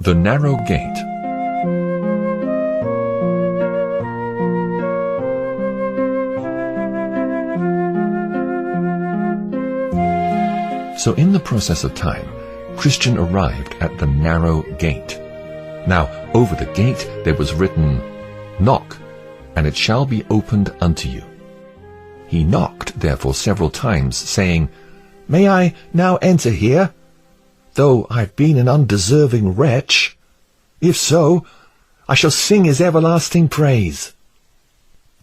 The Narrow Gate. So in the process of time, Christian arrived at the narrow gate. Now over the gate there was written, "Knock, and it shall be opened unto you." He knocked therefore several times, saying, "May I now enter here, though I've been an undeserving wretch? If so, I shall sing his everlasting praise."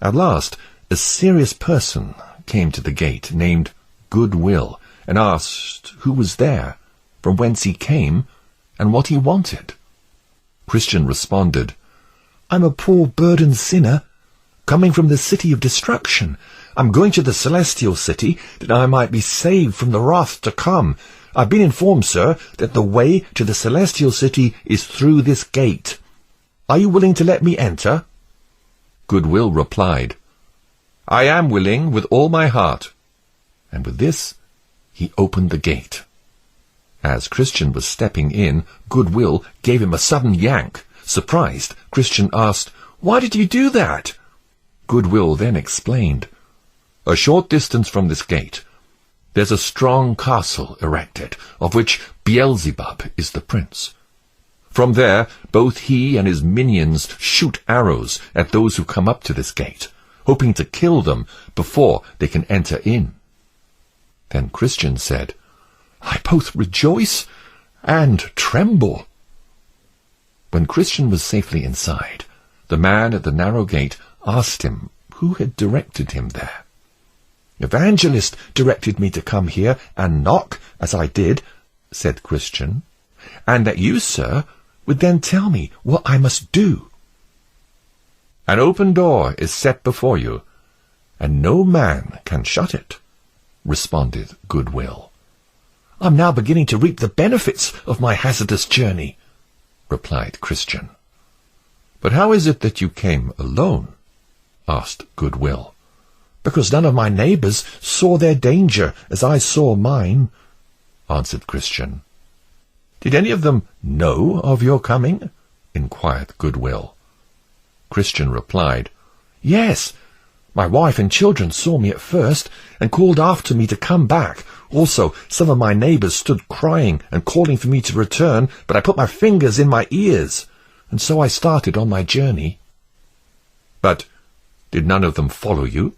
At last a serious person came to the gate, named Goodwill, and asked who was there, from whence he came, and what he wanted. Christian responded, "I'm a poor burdened sinner, coming from the city of destruction. I'm going to the celestial city, that I might be saved from the wrath to come. I've been informed, sir, that the way to the celestial city is through this gate. Are you willing to let me enter?" Goodwill replied, "I am willing with all my heart." And with this, he opened the gate. As Christian was stepping in, Goodwill gave him a sudden yank. Surprised, Christian asked, "Why did you do that?" Goodwill then explained, "A short distance from this gate, there's a strong castle erected, of which Beelzebub is the prince. From there, both he and his minions shoot arrows at those who come up to this gate, hoping to kill them before they can enter in." Then Christian said, "I both rejoice and tremble." When Christian was safely inside, the man at the narrow gate asked him who had directed him there. "Evangelist directed me to come here and knock, as I did," said Christian, "and that you, sir, would then tell me what I must do." "An open door is set before you, and no man can shut it," responded Goodwill. "I'm now beginning to reap the benefits of my hazardous journey," replied Christian. "But how is it that you came alone?" asked Goodwill. "Because none of my neighbours saw their danger as I saw mine," answered Christian. "Did any of them know of your coming?" inquired Goodwill. Christian replied, "Yes, my wife and children saw me at first, and called after me to come back. Also, some of my neighbours stood crying and calling for me to return, but I put my fingers in my ears, and so I started on my journey." "But did none of them follow you,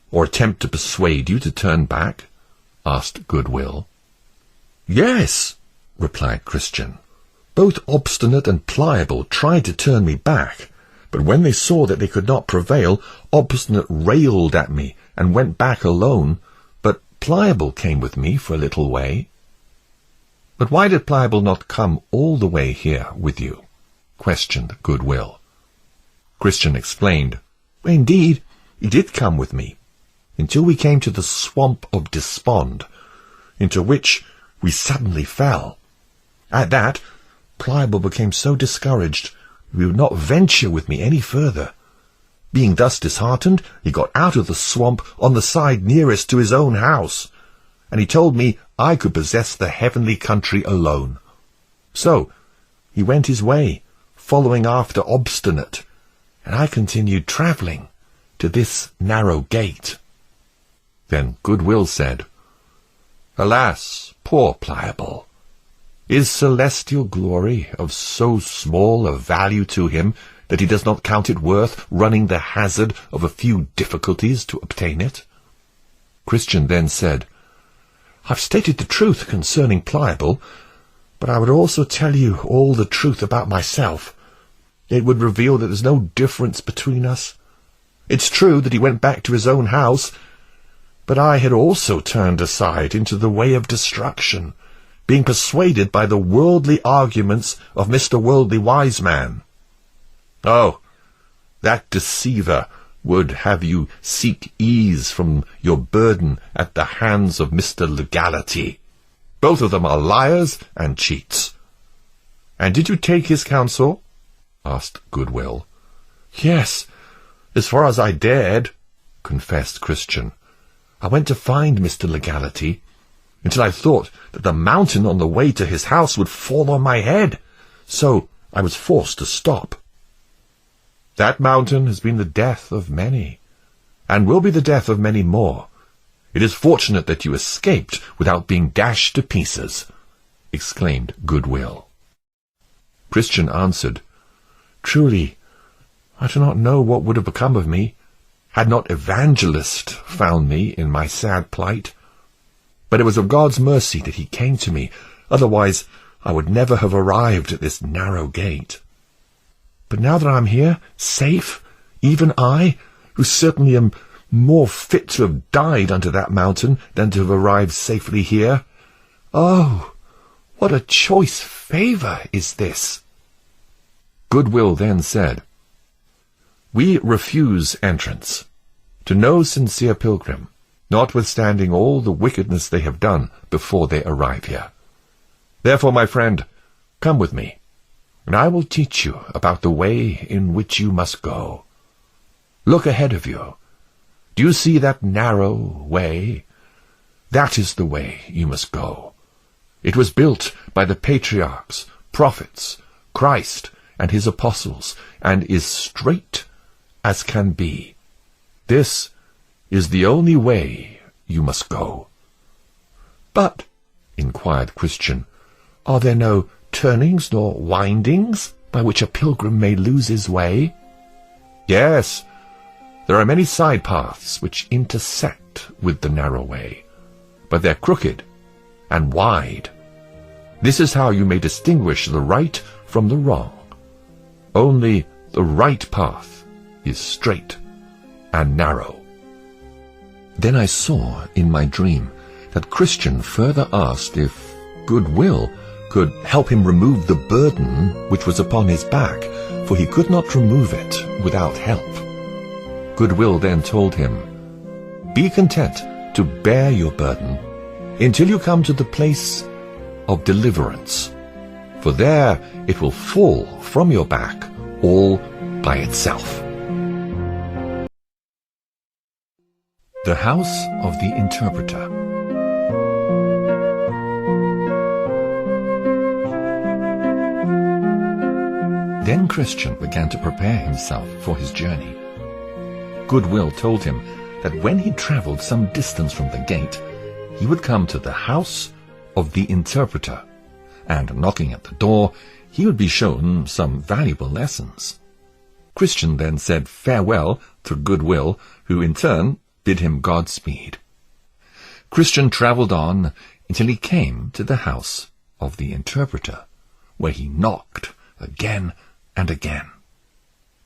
or attempt to persuade you to turn back?" asked Goodwill. "Yes," replied Christian. "Both Obstinate and Pliable tried to turn me back, but when they saw that they could not prevail, Obstinate railed at me and went back alone, but Pliable came with me for a little way." "But why did Pliable not come all the way here with you?" questioned Goodwill. Christian explained, "Indeed, he did come with me, until we came to the swamp of despond, into which we suddenly fell. At that, Pliable became so discouraged he would not venture with me any further. Being thus disheartened, he got out of the swamp on the side nearest to his own house, and he told me I could possess the heavenly country alone. So he went his way, following after Obstinate, and I continued travelling to this narrow gate." Then Goodwill said, "Alas, poor Pliable! Is celestial glory of so small a value to him that he does not count it worth running the hazard of a few difficulties to obtain it?" Christian then said, "I've stated the truth concerning Pliable, but I would also tell you all the truth about myself. It would reveal that there's no difference between us. It's true that he went back to his own house, but I had also turned aside into the way of destruction, being persuaded by the worldly arguments of Mr. Worldly Wise Man. Oh, that deceiver would have you seek ease from your burden at the hands of Mr. Legality. Both of them are liars and cheats." "And did you take his counsel?" asked Goodwill. "Yes, as far as I dared," confessed Christian. "I went to find Mr. Legality, until I thought that the mountain on the way to his house would fall on my head. so I was forced to stop. That mountain has been the death of many, and will be the death of many more. It is fortunate that you escaped without being dashed to pieces," exclaimed Goodwill. Christian answered, "Truly, I do not know what would have become of me, had not Evangelist found me in my sad plight. But it was of God's mercy that he came to me, otherwise I would never have arrived at this narrow gate. But now that I am here, safe, even I, who certainly am more fit to have died under that mountain than to have arrived safely here, oh, what a choice favour is this!" Goodwill then said, "We refuse entrance to no sincere pilgrim, notwithstanding all the wickedness they have done before they arrive here. Therefore, my friend, come with me, and I will teach you about the way in which you must go. Look ahead of you. Do you see that narrow way? That is the way you must go. It was built by the patriarchs, prophets, Christ, and his apostles, and is straight as can be. This is the only way you must go." "But," inquired Christian, "are there no turnings nor windings by which a pilgrim may lose his way?" "Yes, there are many side paths which intersect with the narrow way, but they're crooked and wide. This is how you may distinguish the right from the wrong. Only the right path is straight and narrow." Then I saw in my dream that Christian further asked if Goodwill could help him remove the burden which was upon his back, for he could not remove it without help. Goodwill then told him, "Be content to bear your burden until you come to the place of deliverance, for there it will fall from your back all by itself." The House of the Interpreter. Then Christian began to prepare himself for his journey. Goodwill told him that when he travelled some distance from the gate, he would come to the House of the Interpreter, and knocking at the door, he would be shown some valuable lessons. Christian then said farewell to Goodwill, who in turn bid him Godspeed. Christian travelled on until he came to the House of the Interpreter, where he knocked again and again.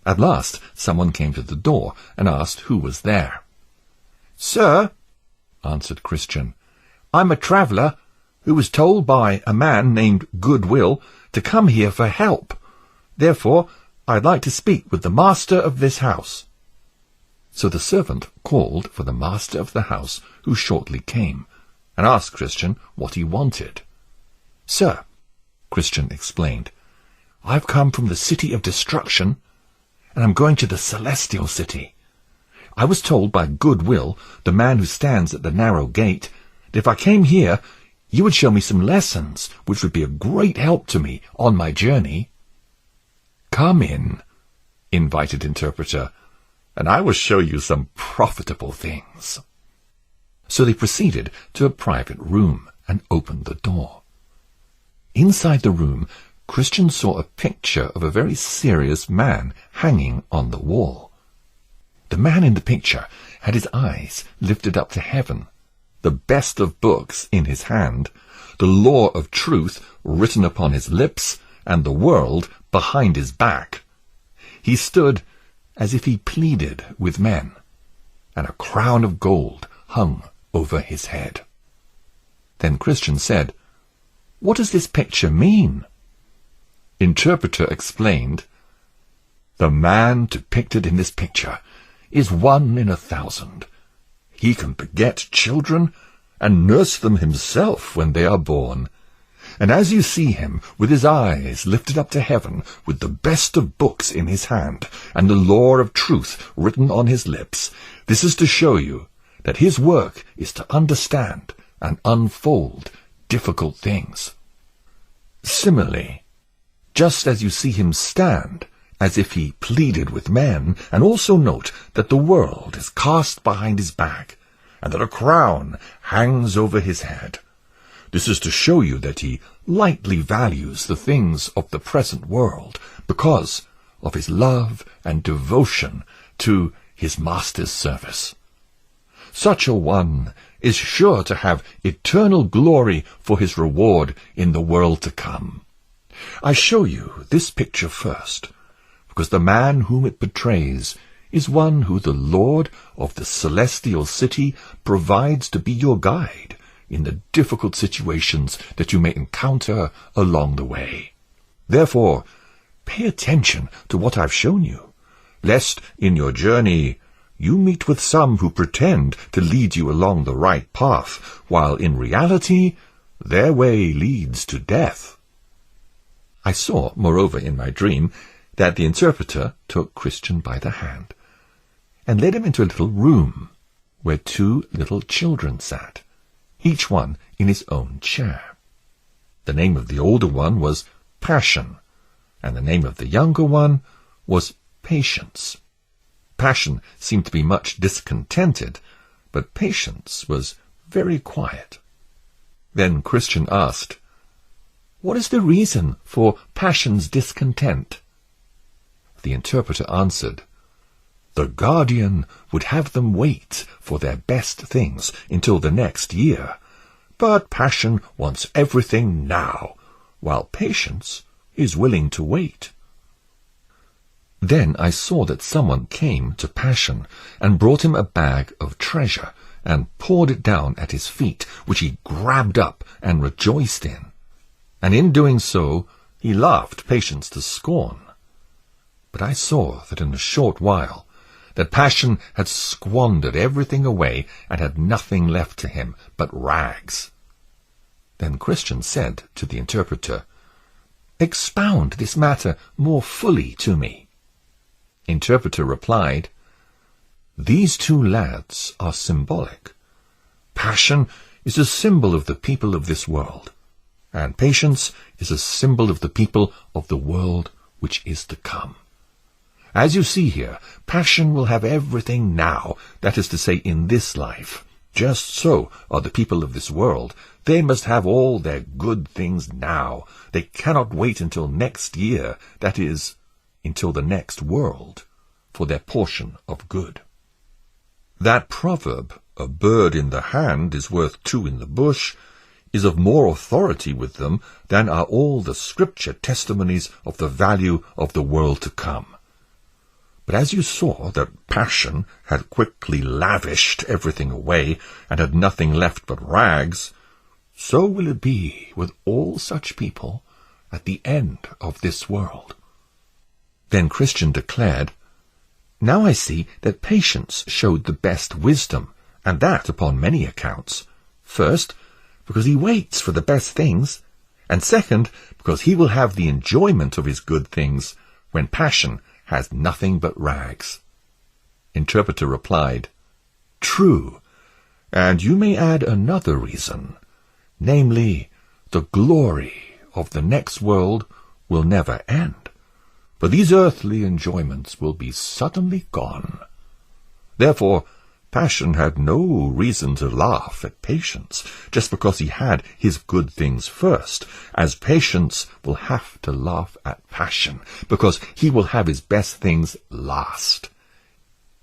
At last someone came to the door and asked who was there. "Sir," answered Christian, "I'm a traveller who was told by a man named Goodwill to come here for help. Therefore, I'd like to speak with the master of this house." So the servant called for the master of the house, who shortly came, and asked Christian what he wanted. "Sir," Christian explained, "I've come from the city of destruction, and I'm going to the celestial city. I was told by Goodwill, the man who stands at the narrow gate, that if I came here, you would show me some lessons, which would be a great help to me on my journey." "Come in," invited Interpreter, "and I will show you some profitable things." So they proceeded to a private room and opened the door. Inside the room, Christian saw a picture of a very serious man hanging on the wall. The man in the picture had his eyes lifted up to heaven, the best of books in his hand, the law of truth written upon his lips, and the world behind his back. He stood as if he pleaded with men, and a crown of gold hung over his head. Then Christian said, "What does this picture mean?" Interpreter explained, "The man depicted in this picture is 1 in 1,000. He can beget children and nurse them himself when they are born. And as you see him, with his eyes lifted up to heaven, with the best of books in his hand, and the law of truth written on his lips, this is to show you that his work is to understand and unfold difficult things. Similarly, just as you see him stand, as if he pleaded with men, and also note that the world is cast behind his back, and that a crown hangs over his head. This is to show you that he lightly values the things of the present world, because of his love and devotion to his master's service. Such a one is sure to have eternal glory for his reward in the world to come. I show you this picture first, because the man whom it portrays is one who the Lord of the celestial city provides to be your guide in the difficult situations that you may encounter along the way. Therefore, pay attention to what I've shown you, lest in your journey you meet with some who pretend to lead you along the right path, while in reality their way leads to death. I saw, moreover, in my dream, that the interpreter took Christian by the hand, and led him into a little room, where 2 little children sat, each one in his own chair. The name of the older one was Passion, and the name of the younger one was Patience. Passion seemed to be much discontented, but Patience was very quiet. Then Christian asked, "What is the reason for Passion's discontent?" The interpreter answered, "The guardian would have them wait for their best things until the next year, but Passion wants everything now, while Patience is willing to wait." Then I saw that someone came to Passion and brought him a bag of treasure and poured it down at his feet, which he grabbed up and rejoiced in. And in doing so, he laughed Patience to scorn. But I saw that in a short while that Passion had squandered everything away and had nothing left to him but rags. Then Christian said to the interpreter, "Expound this matter more fully to me." Interpreter replied, "These 2 lads are symbolic. Passion is a symbol of the people of this world, and Patience is a symbol of the people of the world which is to come. As you see here, Passion will have everything now, that is to say, in this life. Just so are the people of this world. They must have all their good things now. They cannot wait until next year, that is, until the next world, for their portion of good. That proverb, 'A bird in the hand is worth 2 in the bush,' is of more authority with them than are all the scripture testimonies of the value of the world to come. But as you saw that Passion had quickly lavished everything away and had nothing left but rags, so will it be with all such people at the end of this world." Then Christian declared, "Now I see that Patience showed the best wisdom, and that upon many accounts. First, because he waits for the best things, and second, because he will have the enjoyment of his good things when Passion has nothing but rags." Interpreter replied, "True, and you may add another reason, namely, the glory of the next world will never end, for these earthly enjoyments will be suddenly gone. Therefore, Passion had no reason to laugh at Patience, just because he had his good things first, as Patience will have to laugh at Passion, because he will have his best things last.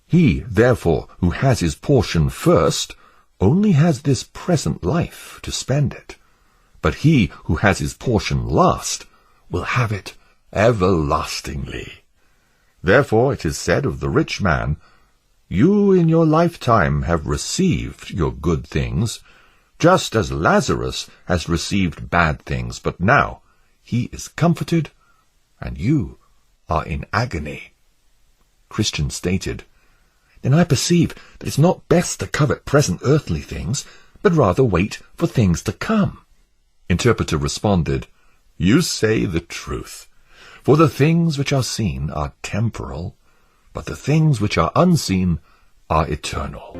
He, therefore, who has his portion first, only has this present life to spend it, but he who has his portion last will have it everlastingly. Therefore it is said of the rich man, 'You in your lifetime have received your good things, just as Lazarus has received bad things, but now he is comforted, and you are in agony.'" Christian stated, "Then I perceive that it's not best to covet present earthly things, but rather wait for things to come." Interpreter responded, "You say the truth, for the things which are seen are temporal, but the things which are unseen are eternal."